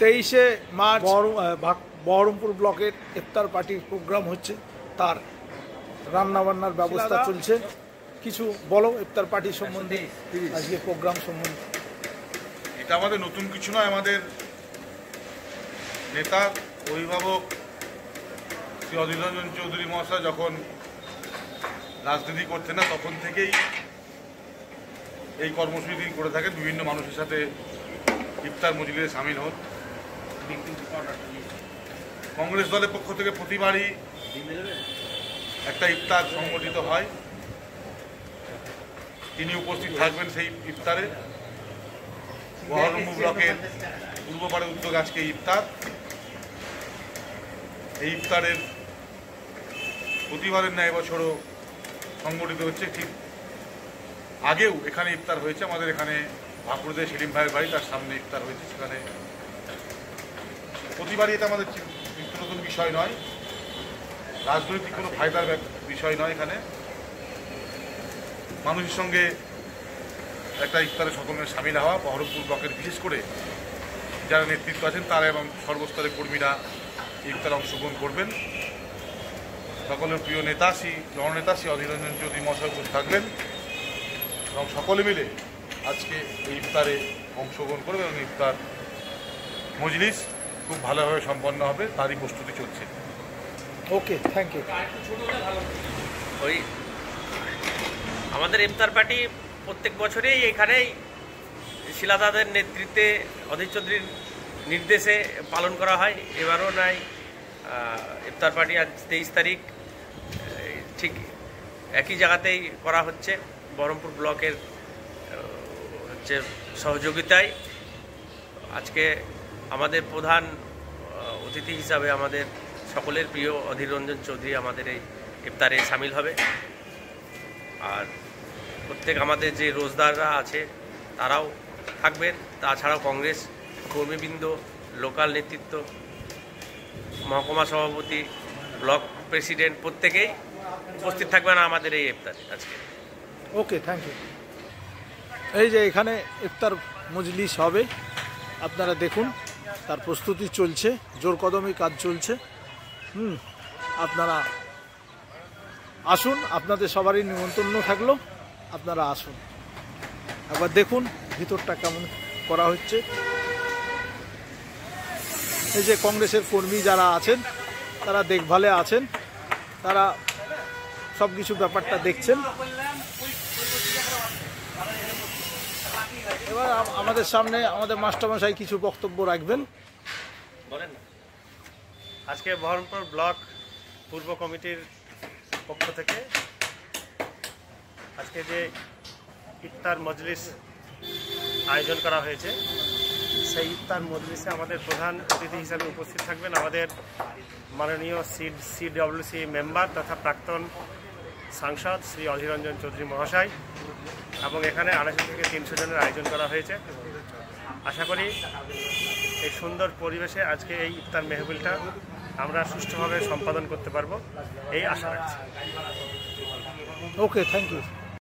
23শে March Baharampur ব্লকের ইফতার পার্টির programme হচ্ছে, তার রান্নাবান্নার ব্যবস্থা চলছে। কিছু বলো ইফতার পার্টি সম্বন্ধে, আজকে প্রোগ্রাম সম্বন্ধে। এটা আমাদের নতুন কিছু নয়, আমাদের নেতা অভিভাবক শ্রী অধীর রঞ্জন চৌধুরী মহাশয় যখন রাজনীতি করতেন না তখন থেকেই এই কর্মসূচি করে থাকেন। বিভিন্ন মানুষের সাথে ইফতার মজলিসে সামিল হন। কংগ্রেস দলের পক্ষ থেকে প্রতিবারই একটা ইফতার সংগঠিত হয়, তিনি উপস্থিত থাকবেন সেই ইফতারে। বহরমপুর ব্লকের পূর্বপাড়ের উদ্যোগ আজকে ইফতার। এই ইফতারের প্রতিবারের ন্যায় এবছরও সংগঠিত হচ্ছে। ঠিক আগেও এখানে ইফতার হয়েছে, আমাদের এখানে ভাকুরদে সেলিম ভাইয়ের বাড়ি, তার সামনে ইফতার হয়েছে। সেখানে প্রতিবারই এটা আমাদের নিত্য নতুন বিষয় নয়, রাজনৈতিক কোনো ফায়দার বিষয় নয়। এখানে মানুষের সঙ্গে একটা ইফতারে সকলের সামিল হওয়া। বহরমপুর ব্লকের বিশেষ করে যারা নেতৃত্ব আছেন তারা এবং সর্বস্তরের কর্মীরা ইফতারে অংশগ্রহণ করবেন। সকলের প্রিয় নেতা শ্রী জননেতা শ্রী অধীর রঞ্জন চৌধুরী মহাশয় উপস্থিত থাকবেন এবং সকলে মিলে আজকে এই ইফতারে অংশগ্রহণ করবেন এবং ইফতার মজলিস খুব ভালোভাবে সম্পন্ন হবে, তারই প্রস্তুতি চলছে। ওকে, থ্যাংক ইউ। ওই আমাদের ইফতার পার্টি প্রত্যেক বছরেই এখানেই শিলাদাদের নেতৃত্বে অধীর চৌধুরীর নির্দেশে পালন করা হয়। এবারও নাই ইফতার পার্টি আজ 23 তারিখ ঠিক একই জায়গাতেই করা হচ্ছে, বহরমপুর ব্লকের হচ্ছে সহযোগিতায়। আজকে আমাদের প্রধান অতিথি হিসাবে আমাদের সকলের প্রিয় অধীর রঞ্জন চৌধুরী আমাদের এই ইফতারে সামিল হবে। আর প্রত্যেক আমাদের যে রোজদাররা আছে তারাও থাকবেন। তাছাড়াও কংগ্রেস কর্মীবৃন্দ, লোকাল নেতৃত্ব, মহকুমা সভাপতি, ব্লক প্রেসিডেন্ট প্রত্যেকেই উপস্থিত থাকবেন আমাদের এই ইফতারে আজকে। ওকে, থ্যাংক ইউ। এই যে এখানে ইফতার মজলিস হবে, আপনারা দেখুন তার প্রস্তুতি চলছে, জোর কদমে কাজ চলছে। আপনারা আসুন, আপনাদের সবারই নিমন্ত্রণ থাকলো, আপনারা আসুন একবার দেখুন ভিতরটা কেমন করা হচ্ছে। এই যে কংগ্রেসের কর্মী যারা আছেন তারা দেখভালে আছেন, তারা সব কিছু ব্যাপারটা দেখছেন। এবার আমাদের সামনে আমাদের মাস্টারমশাই কিছু বক্তব্য রাখবেন। বলেন না। আজকে বহরমপুর ব্লক পূর্ব কমিটির পক্ষ থেকে আজকে যে ইফতার মজলিস আয়োজন করা হয়েছে, সেই ইফতার মজলিসে আমাদের প্রধান অতিথি হিসাবে উপস্থিত থাকবেন আমাদের মাননীয় সিডব্লিউসি মেম্বার তথা প্রাক্তন সাংসদ শ্রী অধীর রঞ্জন চৌধুরী মহাশয়, এবং এখানে 250 থেকে 300 জনের আয়োজন করা হয়েছে। আশা করি এই সুন্দর পরিবেশে আজকে এই ইফতার মেহফিলটা আমরা সুষ্ঠুভাবে সম্পাদন করতে পারবো, এই আশা রাখছি। ওকে, থ্যাংক ইউ।